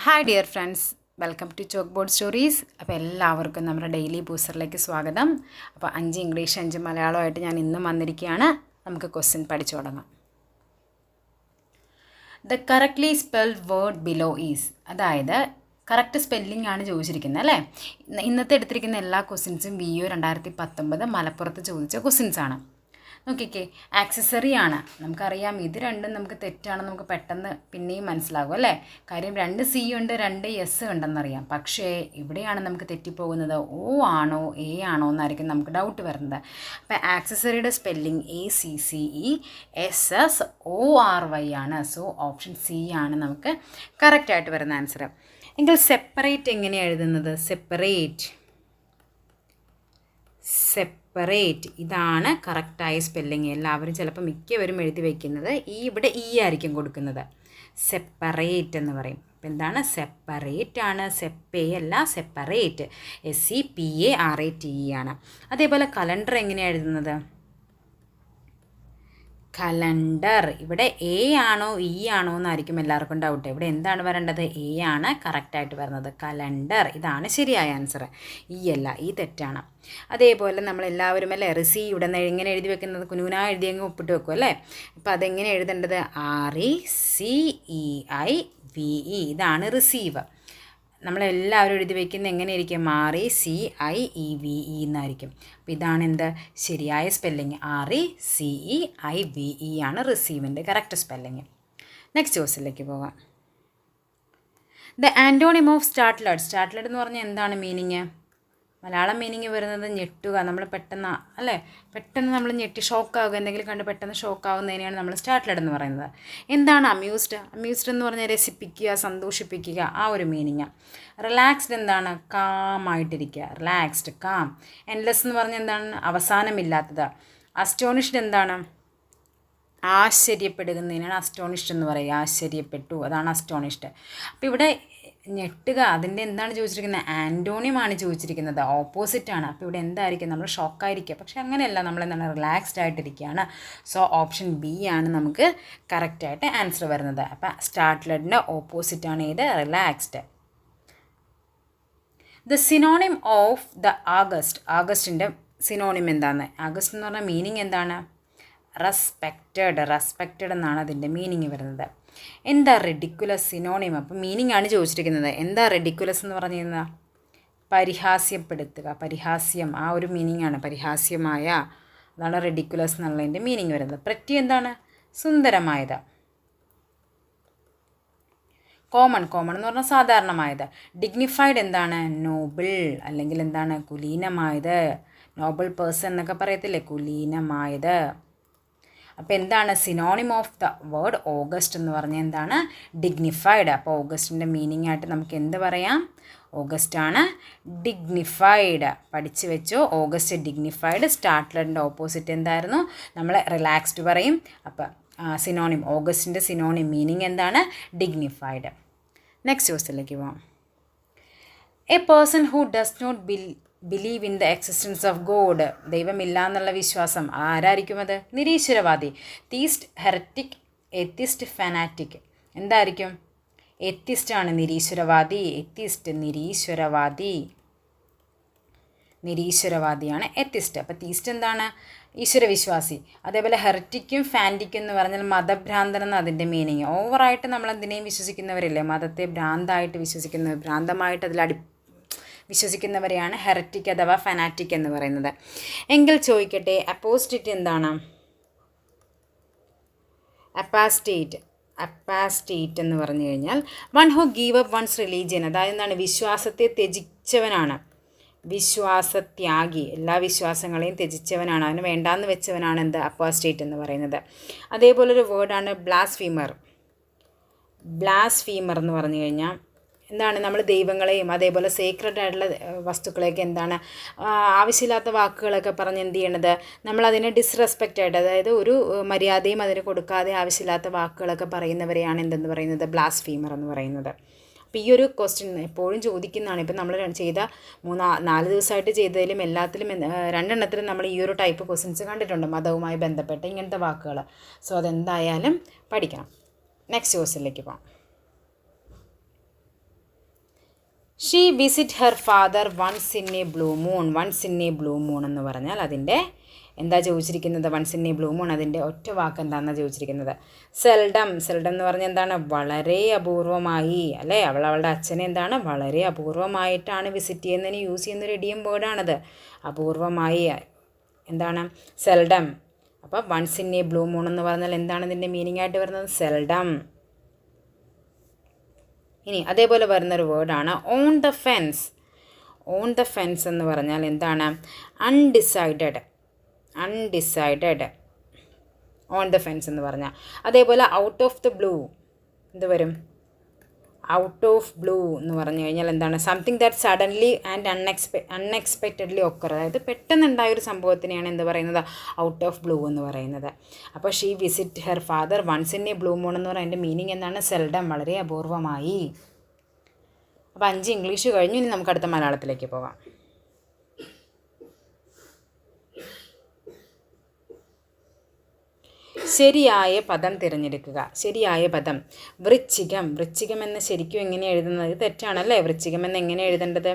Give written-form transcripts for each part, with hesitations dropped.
Hi dear friends, welcome to chalk board stories. അപ്പോൾ എല്ലാവർക്കും നമ്മുടെ ഡെയിലി ബൂസ്റ്ററിലേക്ക് സ്വാഗതം. അപ്പോൾ 5 ഇംഗ്ലീഷ് 5 മലയാളമായിട്ട് ഞാൻ ഇന്നും വന്നിരിക്കുകയാണ്. നമുക്ക് ക്വസ്റ്റ്യൻ പഠിച്ചു തുടങ്ങാം. The correctly spelled word below is, അതായത് കറക്റ്റ് സ്പെല്ലിംഗ് ആണ് ചോദിച്ചിരിക്കുന്നത് അല്ലേ. ഇന്നത്തെ എടുത്തിരിക്കുന്ന എല്ലാ ക്വസ്റ്റ്യൻസും VO 2019 മലപ്പുറത്ത് ചോദിച്ച ക്വസ്റ്റ്യൻസ് ആണ്. നോക്കിക്കേ, ആക്സസറി ആണ്. നമുക്കറിയാം ഇത് രണ്ടും നമുക്ക് തെറ്റാണെന്ന് നമുക്ക് പെട്ടെന്ന് പിന്നെയും മനസ്സിലാകും അല്ലേ. കാര്യം 2 C ഉണ്ട്, 2 S ഉണ്ടെന്നറിയാം. പക്ഷേ ഇവിടെയാണ് നമുക്ക് തെറ്റിപ്പോകുന്നത്. O ആണോ A ആണോ എന്നായിരിക്കും നമുക്ക് ഡൗട്ട് വരുന്നത്. അപ്പോൾ ആക്സസറിയുടെ സ്പെല്ലിംഗ് ACCESSORY ആണ്. സോ ഓപ്ഷൻ C ആണ് നമുക്ക് കറക്റ്റായിട്ട് വരുന്ന ആൻസർ. എങ്കിൽ സെപ്പറേറ്റ് എങ്ങനെയാണ് എഴുതുന്നത്? സെപ്പറേറ്റ് ഇതാണ് കറക്റ്റായ സ്പെല്ലിങ്. എല്ലാവരും ചിലപ്പോൾ മിക്കവരും എഴുതി വയ്ക്കുന്നത് ഇവിടെ ആയിരിക്കും കൊടുക്കുന്നത്. സെപ്പറേറ്റ് എന്ന് പറയും. അപ്പോൾ എന്താണ്? സെപ്പറേറ്റ് ആണ്. സെപ്പേ അല്ല, സെപ്പറേറ്റ്. SEPARATE ആണ്. അതേപോലെ കലണ്ടർ എങ്ങനെയാണ് എഴുതുന്നത്? കലണ്ടർ. ഇവിടെ A ആണോ E ആണോ എന്നായിരിക്കും എല്ലാവർക്കും ഡൗട്ട്. ഇവിടെ എന്താണ് വരേണ്ടത്? A ആണ് കറക്റ്റായിട്ട് വരുന്നത്. കലണ്ടർ ഇതാണ് ശരിയായ ആൻസർ. E അല്ല, ഈ തെറ്റാണ്. അതേപോലെ നമ്മളെല്ലാവരും അല്ലേ റിസീവ് ഇവിടെ നിന്ന് എങ്ങനെ എഴുതി വെക്കുന്നത്? കുനുകുനാ എഴുതിയെങ്കിൽ ഒപ്പിട്ട് വെക്കും അല്ലേ. അപ്പോൾ അതെങ്ങനെ എഴുതേണ്ടത്? RECEIVE. ഇതാണ് റിസീവ്. നമ്മളെല്ലാവരും എഴുതി വയ്ക്കുന്നത് എങ്ങനെയായിരിക്കും? RECIEVE എന്നായിരിക്കും. അപ്പോൾ ഇതാണ് എന്ത് ശരിയായ സ്പെല്ലിങ്. RECEIVE ആണ് റിസീവിൻ്റെ കറക്റ്റ് സ്പെല്ലിങ്. നെക്സ്റ്റ് ക്വസ്റ്റ്യനിലേക്ക് പോകാം. The antonym of startled. Startled എന്ന് പറഞ്ഞാൽ എന്താണ് മീനിങ്? മലയാളം മീനിങ് വരുന്നത് ഞെട്ടുക. നമ്മൾ പെട്ടെന്ന് നമ്മൾ ഞെട്ടി ഷോക്കാവുക, എന്തെങ്കിലും കണ്ട് പെട്ടെന്ന് ഷോക്കാവുന്നതിനെയാണ് നമ്മൾ സ്റ്റാർട്ട്ലഡ് എന്ന് പറയുന്നത്. എന്താണ് അമ്യൂസ്ഡ്? അമ്യൂസ്ഡ് എന്ന് പറഞ്ഞാൽ രസിപ്പിക്കുക, സന്തോഷിപ്പിക്കുക, ആ ഒരു മീനിങ്. റിലാക്സ്ഡ് എന്താണ്? കാമായിട്ടിരിക്കുക. Relaxed, calm. എൻലെസ് എന്ന് പറഞ്ഞാൽ എന്താണ്? അവസാനമില്ലാത്തത്. അസ്റ്റോണിഷ്ഡ് എന്താണ്? ആശ്ചര്യപ്പെടുന്നതിനാണ് അസ്റ്റോണിഷ്ഡ് എന്ന് പറയുക. ആശ്ചര്യപ്പെട്ടു, അതാണ് അസ്റ്റോണിഷ്ഡ്. അപ്പോൾ ഇവിടെ ഞെട്ടുക അതിൻ്റെ എന്താണ് ചോദിച്ചിരിക്കുന്നത്? ആൻറ്റോണിയമാണ് ചോദിച്ചിരിക്കുന്നത്. ഓപ്പോസിറ്റാണ്. അപ്പോൾ ഇവിടെ എന്തായിരിക്കും? നമ്മൾ ഷോക്കായിരിക്കുക. പക്ഷെ അങ്ങനെയല്ല, നമ്മളെന്താണ് റിലാക്സ്ഡ് ആയിട്ടിരിക്കുകയാണ്. സോ ഓപ്ഷൻ B ആണ് നമുക്ക് കറക്റ്റായിട്ട് ആൻസർ വരുന്നത്. അപ്പോൾ സ്റ്റാർട്ട്ലഡിൻ്റെ ഓപ്പോസിറ്റാണ് ഇത്, relaxed. The synonym of the august. ആഗസ്റ്റിൻ്റെ സിനോണിം എന്താണ്? ആഗസ്റ്റ് എന്ന് പറഞ്ഞാൽ മീനിങ് എന്താണ്? റെസ്പെക്റ്റഡ് എന്നാണ് അതിൻ്റെ മീനിങ് വരുന്നത്. എന്താ റെഡിക്കുലസ്? സിനോണിം. അപ്പോൾ മീനിങ് ആണ് ചോദിച്ചിരിക്കുന്നത്. എന്താ റെഡിക്കുലസ് എന്ന് പറഞ്ഞു കഴിഞ്ഞാൽ? പരിഹാസ്യപ്പെടുത്തുക, പരിഹാസ്യം, ആ ഒരു മീനിങ് ആണ്. പരിഹാസ്യമായ, അതാണ് റെഡിക്കുലസ് എന്നുള്ളതിൻ്റെ മീനിങ് വരുന്നത്. പ്രറ്റി എന്താണ്? സുന്ദരമായത്. കോമൺ എന്ന് പറഞ്ഞാൽ സാധാരണമായത്. ഡിഗ്നിഫൈഡ് എന്താണ്? നോബിൾ, അല്ലെങ്കിൽ എന്താണ്? കുലീനമായത്. നോബിൾ പേഴ്സൺ എന്നൊക്കെ പറയത്തില്ലേ, കുലീനമായത്. അപ്പോൾ എന്താണ് synonym of the word August എന്ന് പറഞ്ഞാൽ എന്താണ്? ഡിഗ്നിഫൈഡ്. അപ്പോൾ ഓഗസ്റ്റിൻ്റെ മീനിങ് ആയിട്ട് നമുക്ക് എന്ത് പറയാം? ഓഗസ്റ്റ് ആണ് ഡിഗ്നിഫൈഡ്. പഠിച്ചു വെച്ചോ, ഓഗസ്റ്റ് ഡിഗ്നിഫൈഡ്. സ്റ്റാർട്ട്ലഡിൻ്റെ ഓപ്പോസിറ്റ് എന്തായിരുന്നു? നമ്മൾ റിലാക്സ്ഡ് പറയും. അപ്പോൾ സിനോണിം, ഓഗസ്റ്റിൻ്റെ സിനോണിം മീനിങ് എന്താണ്? ഡിഗ്നിഫൈഡ്. നെക്സ്റ്റ് ക്വസ്റ്റ്യനിലേക്ക് പോകാം. A person who does not believe in the existence of god. ദൈവമില്ല എന്നുള്ള വിശ്വാസം ആരായിരിക്കും അത്? നിരീശ്വരവാദി. Theist, heretic, atheist, fanatic. എന്തായിരിക്കും? എത്തിസ്റ്റാണ് നിരീശ്വരവാദി. എത്തിസ്റ്റ് നിരീശ്വരവാദിയാണ് എത്തിസ്റ്റ്. അപ്പോൾ തീസ്റ്റ് എന്താണ്? ഈശ്വരവിശ്വാസി. അതേപോലെ ഹെററ്റിക്കും ഫാൻറ്റിക്കും എന്ന് പറഞ്ഞാൽ മതഭ്രാന്തൻ എന്ന് അതിൻ്റെ മീനിങ്. ഓവറായിട്ട് നമ്മൾ എന്തിനേയും വിശ്വസിക്കുന്നവരില്ലേ, മതത്തെ ഭ്രാന്തായിട്ട് വിശ്വസിക്കുന്നവർ, ഭ്രാന്തമായിട്ട് വിശ്വസിക്കുന്നവരെയാണ് ഹെററ്റിക് അഥവാ ഫനാറ്റിക് എന്ന് പറയുന്നത്. എങ്കിൽ ചോദിക്കട്ടെ, അപ്പോസ്റ്റേറ്റ് എന്താണ്? അപ്പാസ്റ്റേറ്റ് എന്ന് പറഞ്ഞു കഴിഞ്ഞാൽ one who give up one's religion, അതായത് എന്താണ്? വിശ്വാസത്തെ ത്യജിച്ചവനാണ്. വിശ്വാസത്യാഗി, എല്ലാ വിശ്വാസങ്ങളെയും ത്യജിച്ചവനാണ്, അതിന് വേണ്ടാന്ന് വെച്ചവനാണ് എന്ത്? അപ്പോസ്റ്റേറ്റ് എന്ന് പറയുന്നത്. അതേപോലൊരു വേർഡാണ് ബ്ലാസ്ഫീമർ എന്ന് പറഞ്ഞു കഴിഞ്ഞാൽ എന്താണ്? നമ്മൾ ദൈവങ്ങളെയും അതേപോലെ സേക്രഡ് ആയിട്ടുള്ള വസ്തുക്കളെയൊക്കെ എന്താണ് ആവശ്യമില്ലാത്ത വാക്കുകളൊക്കെ പറഞ്ഞ് എന്ത് ചെയ്യണത്? നമ്മളതിനെ ഡിസ്റെസ്പെക്റ്റ് ആയിട്ട്, അതായത് ഒരു മര്യാദയും അതിന് കൊടുക്കാതെ ആവശ്യമില്ലാത്ത വാക്കുകളൊക്കെ പറയുന്നവരെയാണ് എന്തെന്ന് പറയുന്നത്? ബ്ലാസ്ഫീമർ എന്ന് പറയുന്നത്. അപ്പോൾ ഈ ഒരു ക്വസ്റ്റ്യൻ എപ്പോഴും ചോദിക്കുന്നതാണ്. ഇപ്പം നമ്മൾ ചെയ്ത 4 ദിവസമായിട്ട് ചെയ്തതിലും എല്ലാത്തിലും 2 എണ്ണത്തിലും നമ്മൾ ഈ ഒരു ടൈപ്പ് ക്വസ്റ്റ്യൻസ് കണ്ടിട്ടുണ്ട്, മതവുമായി ബന്ധപ്പെട്ട ഇങ്ങനത്തെ വാക്കുകൾ. സോ അതെന്തായാലും പഠിക്കണം. നെക്സ്റ്റ് ക്വസ്റ്റ്യനിലേക്ക് പോകാം. She visit her father once in a blue moon. Once in a blue moon എന്ന് പറഞ്ഞാൽ അതിൻ്റെ എന്താ ചോദിച്ചിരിക്കുന്നത്? Once in a blue moon അതിൻ്റെ ഒറ്റ വാക്ക് എന്താണെന്നാണ് ചോദിച്ചിരിക്കുന്നത്? സെൽഡം. സെൽഡം എന്ന് പറഞ്ഞാൽ എന്താണ്? വളരെ അപൂർവമായി, അല്ലേ? അവളുടെ അച്ഛനെ എന്താണ്? വളരെ അപൂർവമായിട്ടാണ് വിസിറ്റ് ചെയ്യുന്നതിന് യൂസ് ചെയ്യുന്നൊരു ഇഡിയം വേർഡാണത്. അപൂർവമായി എന്താണ്? സെൽഡം. അപ്പോൾ once in a blue moon എന്ന് പറഞ്ഞാൽ എന്താണ് ഇതിൻ്റെ മീനിങ് ആയിട്ട് വരുന്നത്? സെൽഡം. ഇനി അതേപോലെ വരുന്നൊരു വേർഡാണ് on the fence. On the fence എന്ന് പറഞ്ഞാൽ എന്താണ്? Undecided. Undecided on the fence എന്ന് പറഞ്ഞാൽ. അതേപോലെ ഔട്ട് ഓഫ് ദ ബ്ലൂ എന്ത് വരും? ഔട്ട് ഓഫ് ബ്ലൂ എന്ന് പറഞ്ഞു കഴിഞ്ഞാൽ എന്താണ്? Something that suddenly and unexpectedly occur. അതായത് പെട്ടെന്നുണ്ടായൊരു സംഭവത്തിനെയാണ് എന്ത് പറയുന്നത്? ഔട്ട് ഓഫ് ബ്ലൂ എന്ന് പറയുന്നത്. അപ്പോൾ she visit her father once in a blue moon എന്ന് പറയുന്നത് അതിൻ്റെ മീനിങ് എന്താണ്? സെൽഡം, വളരെ അപൂർവമായി. അപ്പോൾ 5 ഇംഗ്ലീഷ് കഴിഞ്ഞു. ഇനി നമുക്ക് അടുത്ത മലയാളത്തിലേക്ക് പോകാം. ശരിയായ പദം തിരഞ്ഞെടുക്കുക. ശരിയായ പദം വൃശ്ചികം. വൃശ്ചികം എന്ന് ശരിക്കും എങ്ങനെ എഴുതുന്നത്? തെറ്റാണല്ലേ? വൃശ്ചികം എന്ന് എങ്ങനെ എഴുതേണ്ടത്?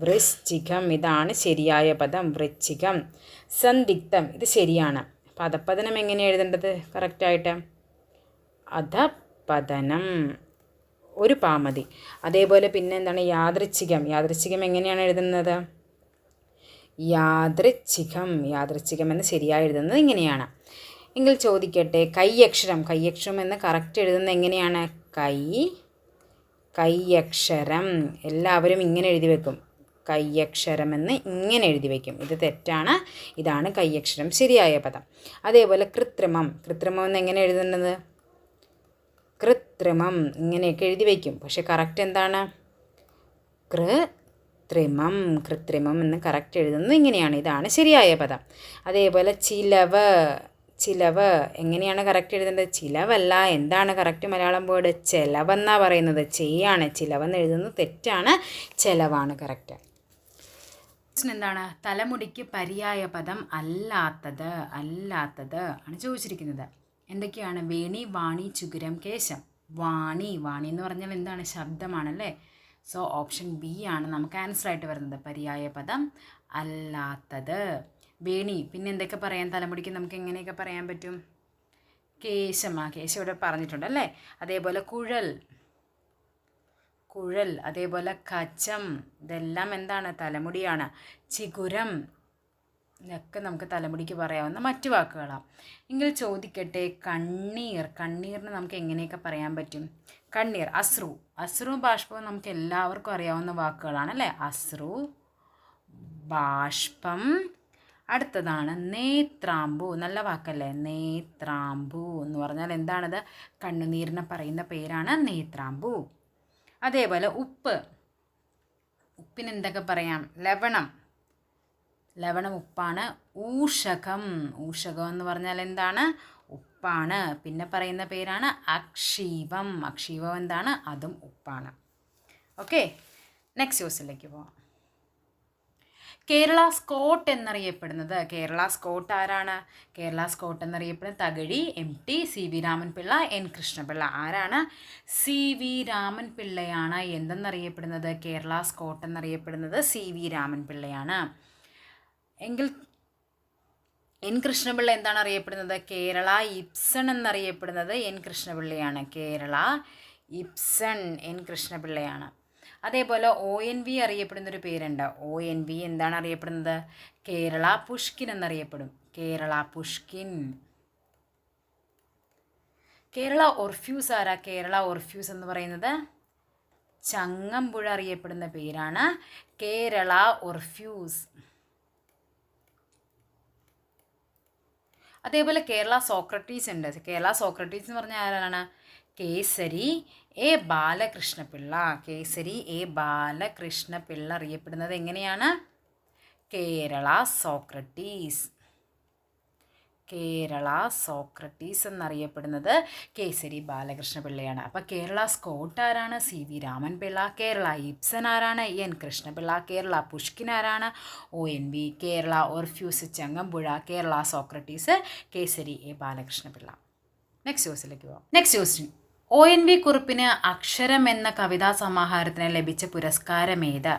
വൃശ്ചികം. ഇതാണ് ശരിയായ പദം, വൃശ്ചികം. സന്ദിഗ്ധം, ഇത് ശരിയാണ്. പദപതനം എങ്ങനെ എഴുതേണ്ടത് കറക്റ്റായിട്ട്? അധപതനം, ഒരു പാമതി. അതേപോലെ പിന്നെ എന്താണ്? യാദൃച്ഛികം. യാദൃച്ഛികം എങ്ങനെയാണ് എഴുതുന്നത്? യാദൃച്ഛികം. യാദൃച്ഛികം എന്ന് ശരിയായി എഴുതുന്നത് ഇങ്ങനെയാണ്. എങ്കിൽ ചോദിക്കട്ടെ, കൈയക്ഷരം. കൈയക്ഷരം എന്ന് കറക്റ്റ് എഴുതുന്നത് എങ്ങനെയാണ്? കൈയക്ഷരം. എല്ലാവരും ഇങ്ങനെ എഴുതി വെക്കും. കൈയക്ഷരം എന്ന് ഇങ്ങനെ എഴുതി വയ്ക്കും. ഇത് തെറ്റാണ്. ഇതാണ് കൈയക്ഷരം, ശരിയായ പദം. അതേപോലെ കൃത്രിമം. കൃത്രിമം എന്ന് എങ്ങനെ എഴുതുന്നത്? കൃത്രിമം ഇങ്ങനെയൊക്കെ എഴുതി വയ്ക്കും. പക്ഷെ കറക്റ്റ് എന്താണ്? കൃത്രിമം. കൃത്രിമം എന്ന് കറക്റ്റ് എഴുതുന്നത് ഇങ്ങനെയാണ്. ഇതാണ് ശരിയായ പദം. അതേപോലെ ചിലവ്. ചിലവ് എങ്ങനെയാണ് കറക്റ്റ് എഴുതേണ്ടത്? ചിലവല്ല. എന്താണ് കറക്റ്റ് മലയാളം വേർഡ്? ചെലവെന്നാണ് പറയുന്നത്. ചെയ്യാണ്. ചിലവെന്ന് എഴുതുന്നത് തെറ്റാണ്. ചെലവാണ് കറക്റ്റ്. എന്താണ്? തലമുടിക്ക് പര്യായ പദം അല്ലാത്തത്. അല്ലാത്തത് ആണ് ചോദിച്ചിരിക്കുന്നത്. എന്തൊക്കെയാണ്? വേണി, വാണി, ചുഗുരം, കേശം. വാണി. വാണി എന്ന് പറഞ്ഞാൽ എന്താണ്? ശബ്ദമാണല്ലേ. സോ ഓപ്ഷൻ ബി ആണ് നമുക്ക് ആൻസർ ആയിട്ട് വരുന്നത്. പര്യായ പദം അല്ലാത്തത്. വേണി. പിന്നെ എന്തൊക്കെ പറയാം? തലമുടിക്ക് നമുക്ക് എങ്ങനെയൊക്കെ പറയാൻ പറ്റും? കേശം. കേശം ഇവിടെ പറഞ്ഞിട്ടുണ്ട് അല്ലേ. അതേപോലെ കുഴൽ. കുഴൽ. അതേപോലെ കച്ചം. ഇതെല്ലാം എന്താണ്? തലമുടിയാണ്. ചിഗുരം. ഇതൊക്കെ നമുക്ക് തലമുടിക്ക് പറയാവുന്ന മറ്റു വാക്കുകളാണ്. എങ്കിൽ ചോദിക്കട്ടെ, കണ്ണീർ. കണ്ണീറിന് നമുക്ക് എങ്ങനെയൊക്കെ പറയാൻ പറ്റും? കണ്ണീർ. അശ്രു. അശ്രു ബാഷ്പവും നമുക്ക് എല്ലാവർക്കും അറിയാവുന്ന വാക്കുകളാണ് അല്ലേ. അശ്രു, ബാഷ്പം. അടുത്തതാണ് നേത്രാമ്പു. നല്ല വാക്കല്ലേ, നേത്രാമ്പു എന്ന് പറഞ്ഞാൽ എന്താണത്? കണ്ണുനീരിനെ പറയുന്ന പേരാണ് നേത്രാമ്പു. അതേപോലെ ഉപ്പ്. ഉപ്പിന് എന്തൊക്കെ പറയാം? ലവണം. ലവണം ഉപ്പാണ്. ഊഷകം. ഊഷകം എന്ന് പറഞ്ഞാൽ എന്താണ്? ഉപ്പാണ്. പിന്നെ പറയുന്ന പേരാണ് അക്ഷീവം. അക്ഷീവം എന്താണ്? അതും ഉപ്പാണ്. ഓക്കെ, നെക്സ്റ്റ് ക്വസ്റ്റ്യനിലേക്ക് പോവാം. കേരള സ്കോട്ട് എന്നറിയപ്പെടുന്നത്. കേരള സ്കോട്ട് ആരാണ്? കേരള സ്കോട്ട് എന്നറിയപ്പെടുന്നത് Thakazhi, MT, CV Raman Pillai, N Krishnapillai. ആരാണ്? CV രാമൻപിള്ളയാണ് എന്തെന്നറിയപ്പെടുന്നത്? കേരള സ്കോട്ട് എന്നറിയപ്പെടുന്നത് CV രാമൻപിള്ളയാണ്. എങ്കിൽ N കൃഷ്ണപിള്ള എന്താണ് അറിയപ്പെടുന്നത്? കേരള ഇബ്സൺ എന്നറിയപ്പെടുന്നത് N കൃഷ്ണപിള്ളയാണ്. കേരള ഇബ്സൺ N കൃഷ്ണപിള്ളയാണ്. അതേപോലെ ONV അറിയപ്പെടുന്നൊരു പേരുണ്ട്. ONV എന്താണ് അറിയപ്പെടുന്നത്? കേരള പുഷ്കിൻ എന്നറിയപ്പെടും. കേരള പുഷ്കിൻ. കേരള ഓർഫ്യൂസ് ആരാ? കേരള ഓർഫ്യൂസ് എന്ന് പറയുന്നത് ചങ്ങമ്പുഴ അറിയപ്പെടുന്ന പേരാണ് കേരള ഓർഫ്യൂസ്. അതേപോലെ കേരള സോക്രട്ടീസ് ഉണ്ട്. കേരള സോക്രട്ടീസ് എന്ന് പറഞ്ഞാൽ ആരാണ്? കേസരി A ബാലകൃഷ്ണപിള്ള. കേസരി A ബാലകൃഷ്ണപിള്ള അറിയപ്പെടുന്നത് എങ്ങനെയാണ്? കേരള സോക്രട്ടീസ്. കേരള സോക്രട്ടീസ് എന്നറിയപ്പെടുന്നത് കേസരി ബാലകൃഷ്ണപിള്ളയാണ്. അപ്പോൾ കേരള സ്കോട്ട് ആരാണ്? CV രാമൻപിള്ള. കേരള ഇബ്സൺ ആരാണ്? N കൃഷ്ണപിള്ള. കേരള പുഷ്കിൻ ആരാണ്? ONV. Kerala Orpheus Changampuzha. Kerala Socrates Kesari A Balakrishna Pillai. Next ക്വസ്റ്റ്യനിലേക്ക് പോകാം. നെക്സ്റ്റ് ക്വസ്റ്റ്യൻ, ONV കുറുപ്പിന് അക്ഷരം എന്ന കവിതാ സമാഹാരത്തിന് ലഭിച്ച പുരസ്കാരമേത്?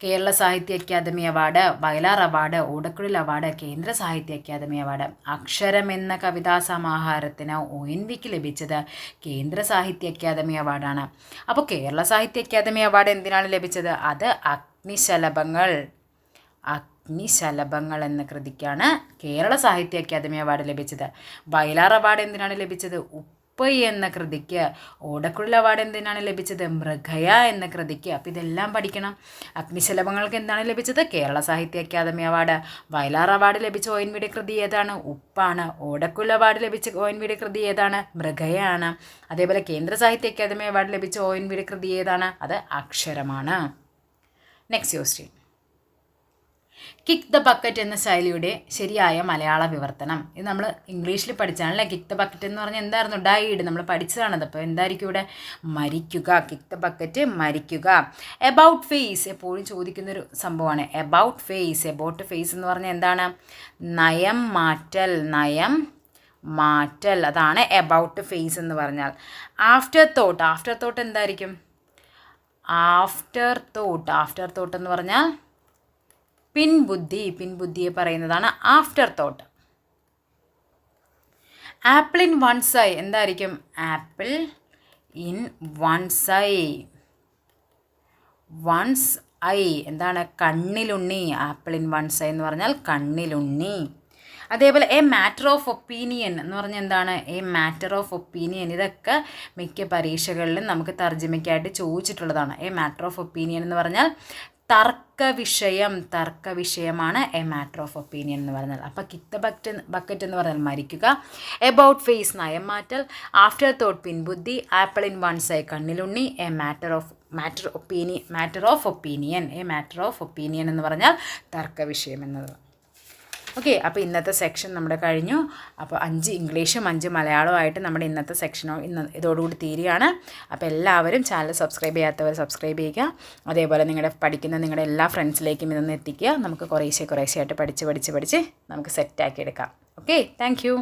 കേരള സാഹിത്യ അക്കാദമി അവാർഡ്, വയലാർ അവാർഡ്, ഓടക്കുഴൽ അവാർഡ്, കേന്ദ്ര സാഹിത്യ അക്കാദമി അവാർഡ്. അക്ഷരം എന്ന കവിതാ സമാഹാരത്തിന് ONVക്ക് ലഭിച്ചത് കേന്ദ്ര സാഹിത്യ അക്കാദമി അവാർഡാണ്. അപ്പോൾ കേരള സാഹിത്യ അക്കാദമി അവാർഡ് എന്തിനാണ് ലഭിച്ചത്? അത് അഗ്നിശലഭങ്ങൾ എന്ന കൃതിക്കാണ് കേരള സാഹിത്യ അക്കാദമി അവാർഡ് ലഭിച്ചത്. വയലാർ അവാർഡ് എന്തിനാണ് ലഭിച്ചത്? ഉപ്പ് എന്ന കൃതിക്ക്. ഓടക്കുഴൽ അവാർഡ് എന്തിനാണ് ലഭിച്ചത്? മൃഗയ എന്ന കൃതിക്ക്. അപ്പോൾ ഇതെല്ലാം പഠിക്കണം. അഗ്നിശലഭങ്ങൾക്ക് എന്താണ് ലഭിച്ചത്? കേരള സാഹിത്യ അക്കാദമി അവാർഡ്. വയലാർ അവാർഡ് ലഭിച്ച ONVയുടെ കൃതി ഏതാണ്? ഉപ്പാണ്. ഓടക്കുഴൽ അവാർഡ് ലഭിച്ച ONVയുടെ കൃതി ഏതാണ്? മൃഗയാണ്. അതേപോലെ കേന്ദ്ര സാഹിത്യ അക്കാദമി അവാർഡ് ലഭിച്ച ONVയുടെ കൃതി ഏതാണ്? അത് അക്ഷരമാണ്. Next question. Kick the bucket എന്ന ശൈലിയുടെ ശരിയായ മലയാള വിവർത്തനം. ഇത് നമ്മൾ ഇംഗ്ലീഷിൽ പഠിച്ചാണല്ലേ. കിക്ക് ദ ബക്കറ്റ് എന്ന് പറഞ്ഞാൽ എന്തായിരുന്നു? ഡൈഡ്. നമ്മൾ പഠിച്ചതാണത്. അപ്പോൾ എന്തായിരിക്കും ഇവിടെ? മരിക്കുക. കിക്ക് ദ ബക്കറ്റ്, മരിക്കുക. എബൌട്ട് ഫേസ് എപ്പോഴും ചോദിക്കുന്നൊരു സംഭവമാണ്. എബൌട്ട് ഫേസ് എന്ന് പറഞ്ഞാൽ എന്താണ്? നയം മാറ്റൽ. അതാണ് എബൌട്ട് ഫേസ് എന്ന് പറഞ്ഞാൽ. ആഫ്റ്റർ തോട്ട് എന്തായിരിക്കും? ആഫ്റ്റർ തോട്ട് എന്ന് പറഞ്ഞാൽ പിൻബുദ്ധിയെ പറയുന്നതാണ് after thought. Apple in one's eye എന്തായിരിക്കും? ആപ്പിൾ ഇൻ വൺസ് ഐ എന്താണ്? കണ്ണിലുണ്ണി. ആപ്പിൾ ഇൻ വൺസ് ഐ എന്ന് പറഞ്ഞാൽ കണ്ണിലുണ്ണി. അതേപോലെ എ മാറ്റർ ഓഫ് ഒപ്പീനിയൻ എന്ന് പറഞ്ഞാൽ എന്താണ്? A matter of opinion. ഇതൊക്കെ മിക്ക പരീക്ഷകളിലും നമുക്ക് തർജ്ജമയ്ക്കായിട്ട് ചോദിച്ചിട്ടുള്ളതാണ്. എ മാറ്റർ ഓഫ് ഒപ്പീനിയൻ എന്ന് പറഞ്ഞാൽ തർക്കവിഷയമാണ് എ മാറ്റർ ഓഫ് ഒപ്പീനിയൻ എന്ന് പറഞ്ഞാൽ. അപ്പോൾ കിക്ക് ബക്കറ്റ് എന്ന് പറഞ്ഞാൽ മരിക്കുക. എബൌട്ട് ഫേസ് നയം മാറ്റൽ. ആഫ്റ്റർ തോട്ട് പിൻബുദ്ധി. ആപ്പിൾ ഇൻ വൺസ് ഐ കണ്ണിലുണ്ണി. എ മാറ്റർ ഓഫ് ഒപ്പീനിയൻ എന്ന് പറഞ്ഞാൽ തർക്കവിഷയം എന്നത്. ഓക്കെ, അപ്പോൾ ഇന്നത്തെ സെക്ഷൻ നമ്മുടെ കഴിഞ്ഞു. അപ്പോൾ 5 ഇംഗ്ലീഷും 5 മലയാളവുമായിട്ട് നമ്മുടെ ഇന്നത്തെ സെക്ഷനോ ഇതോടുകൂടി തീരുകയാണ്. അപ്പോൾ എല്ലാവരും ചാനൽ സബ്സ്ക്രൈബ് ചെയ്യാത്തവർ സബ്സ്ക്രൈബ് ചെയ്യുക. അതേപോലെ നിങ്ങളുടെ എല്ലാ ഫ്രണ്ട്സിലേക്കും ഇതൊന്ന് എത്തിക്കുക. നമുക്ക് കുറേശ്ശെ ആയിട്ട് പഠിച്ച് നമുക്ക് സെറ്റാക്കി എടുക്കാം. Okay, thank you.